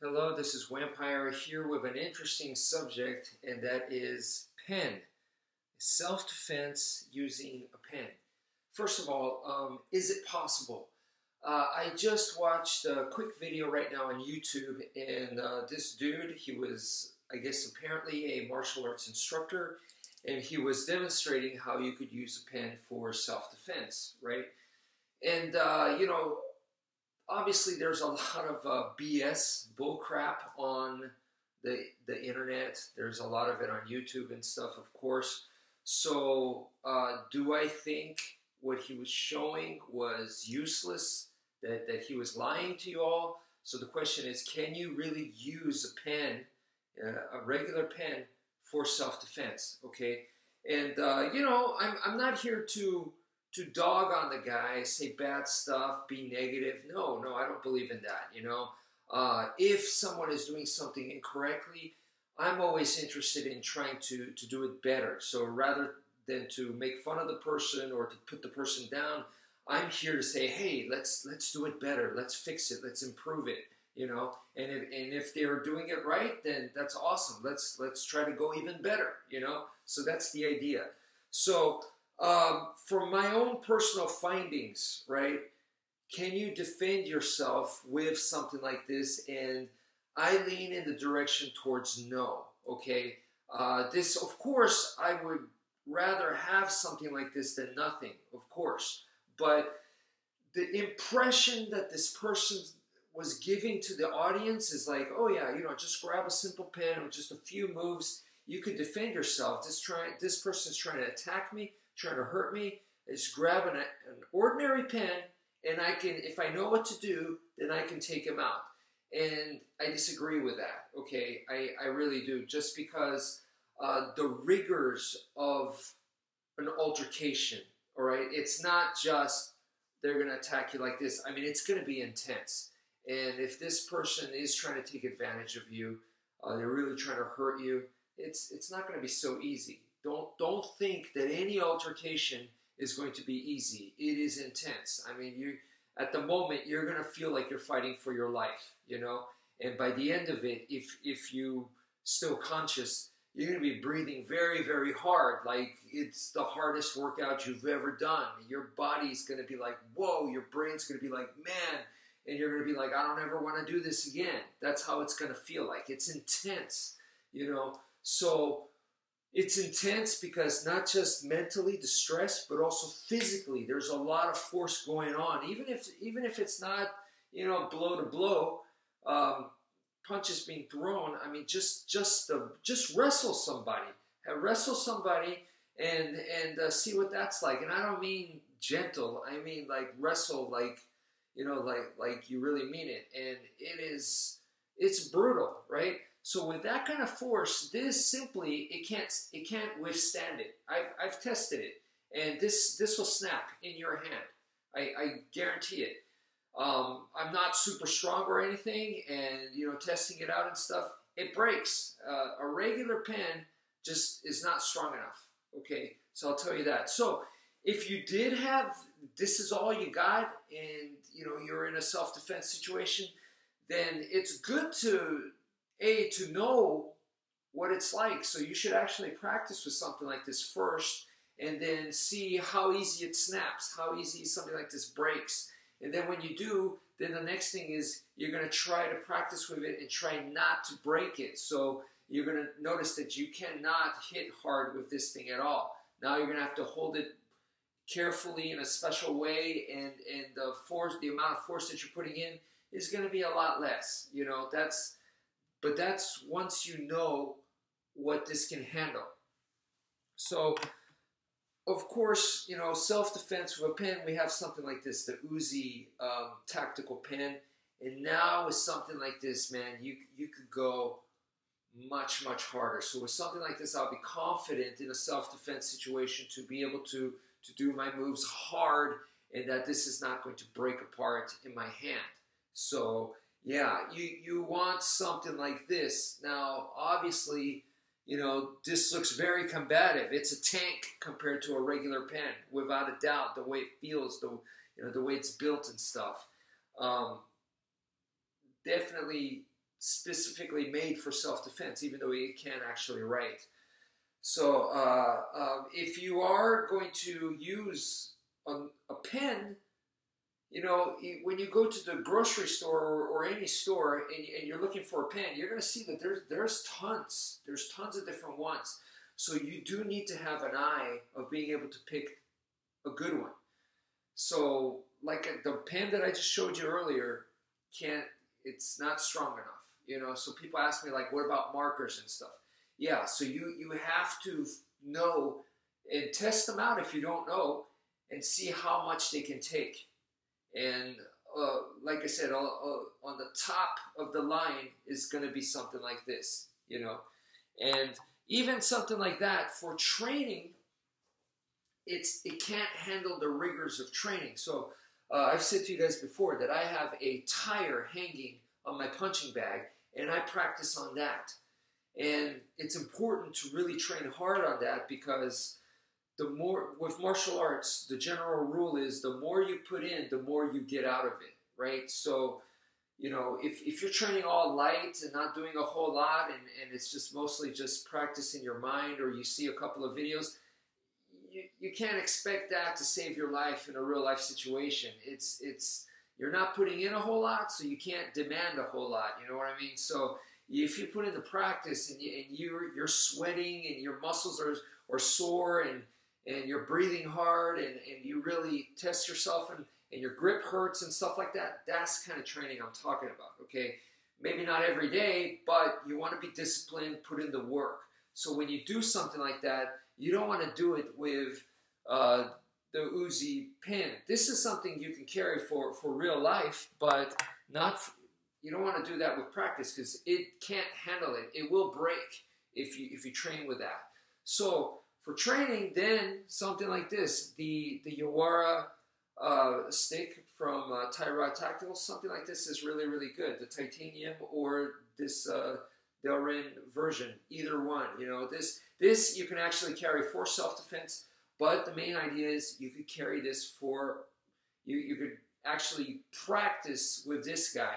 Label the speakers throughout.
Speaker 1: Hello, this is wmpyr here with an interesting subject, and that is pen. Self-defense using a pen. First of all, is it possible? I just watched a quick video right now on YouTube, and this dude, he was, I guess, apparently a martial arts instructor, and he was demonstrating how you could use a pen for self-defense, right? And, obviously there's a lot of BS, bullcrap on the internet. There's a lot of it on YouTube and stuff, of course. So do I think what he was showing was useless, that he was lying to you all? So the question is, can you really use a pen, a regular pen, for self-defense? Okay, and I'm not here to dog on the guy, say bad stuff, be negative. No, I don't believe in that, If someone is doing something incorrectly, I'm always interested in trying to do it better. So rather than to make fun of the person or to put the person down, I'm here to say, hey, let's do it better. Let's fix it. Let's improve it, And if they're doing it right, then that's awesome. Let's try to go even better, So that's the idea. So from my own personal findings, right, can you defend yourself with something like this? And I lean in the direction towards no, okay? This, of course, I would rather have something like this than nothing, of course. But the impression that this person was giving to the audience is like, oh yeah, just grab a simple pen with just a few moves. You could defend yourself. This person's trying to attack me, trying to hurt me. I just grab an ordinary pen, and I can, if I know what to do, then I can take him out. And I disagree with that, okay? I really do, just because the rigors of an altercation, all right? It's not just they're going to attack you like this. I mean, it's going to be intense. And if this person is trying to take advantage of you, they're really trying to hurt you, it's not going to be so easy. Don't think that any altercation is going to be easy. It is intense. I mean, at the moment you're going to feel like you're fighting for your life, And by the end of it, if you still conscious, you're going to be breathing very, very hard, like it's the hardest workout you've ever done. Your body's going to be like, whoa. Your brain's going to be like, man. And you're going to be like, I don't ever want to do this again. That's how it's going to feel like. It's intense, So it's intense because not just mentally distressed, but also physically. There's a lot of force going on. Even if it's not, blow to blow, punches being thrown. I mean, just wrestle somebody. Wrestle somebody and see what that's like. And I don't mean gentle. I mean like wrestle like, like you really mean it. And it's brutal, right? So with that kind of force, this simply, it can't withstand it. I've tested it, and this will snap in your hand. I guarantee it. I'm not super strong or anything, and testing it out and stuff, it breaks. A regular pen just is not strong enough. Okay, so I'll tell you that. So if you did have, this is all you got, and you're in a self-defense situation, then it's good to know what it's like. So you should actually practice with something like this first, and then see how easy it snaps, how easy something like this breaks. And then when you do, then the next thing is you're going to try to practice with it and try not to break it. So you're going to notice that you cannot hit hard with this thing at all. Now you're going to have to hold it carefully in a special way, and the amount of force that you're putting in is going to be a lot less. But that's once you know what this can handle. So, of course, self-defense with a pen, we have something like this, the Uzi tactical pen. And now with something like this, man, you could go much, much harder. So with something like this, I'll be confident in a self-defense situation to be able to do my moves hard, and that this is not going to break apart in my hand. So yeah, you want something like this. Now, obviously, this looks very combative. It's a tank compared to a regular pen, without a doubt. The way it feels, the way it's built and stuff. Definitely specifically made for self-defense, even though it can't actually write. So if you are going to use a pen, you know, when you go to the grocery store or any store and you're looking for a pen, you're going to see that there's tons of different ones. So you do need to have an eye of being able to pick a good one. So like the pen that I just showed you earlier, it's not strong enough, you know. So people ask me like, what about markers and stuff? Yeah, so you have to know and test them out if you don't know, and see how much they can take. And like I said, on the top of the line is going to be something like this, you know. And even something like that for training, it can't handle the rigors of training. So I've said to you guys before that I have a tire hanging on my punching bag, and I practice on that. And it's important to really train hard on that, because the more, with martial arts, the general rule is the more you put in, the more you get out of it, right? So, you know, if you're training all light and not doing a whole lot, and it's just mostly just practice in your mind, or you see a couple of videos, you can't expect that to save your life in a real life situation. You're not putting in a whole lot, so you can't demand a whole lot, you know what I mean? So if you put in the practice and you're sweating and your muscles are sore and you're breathing hard and you really test yourself and your grip hurts and stuff like that, that's the kind of training I'm talking about, okay? Maybe not every day, but you want to be disciplined, put in the work. So when you do something like that, you don't want to do it with the Uzi pen. This is something you can carry for real life, but you don't want to do that with practice, because it can't handle it. It will break if you train with that. So for training, then something like this, the Yawara stick from Tyrod Tactical, something like this is really, really good. The titanium or this Delrin version, either one. You know, this you can actually carry for self-defense, but the main idea is you could carry this for, you could actually practice with this guy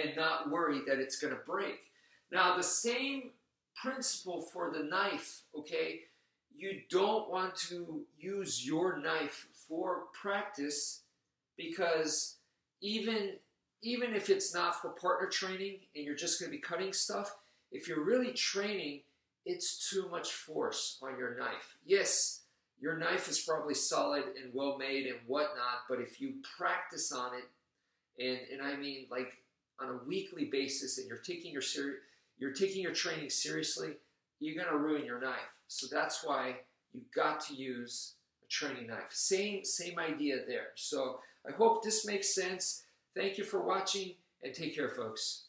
Speaker 1: and not worry that it's going to break. Now, the same principle for the knife, okay? You don't want to use your knife for practice, because even if it's not for partner training and you're just going to be cutting stuff, if you're really training, it's too much force on your knife. Yes, your knife is probably solid and well made and whatnot, but if you practice on it, and I mean like on a weekly basis, and you're taking your training seriously, you're going to ruin your knife. So that's why you've got to use a training knife. Same idea there. So I hope this makes sense. Thank you for watching, and take care, folks.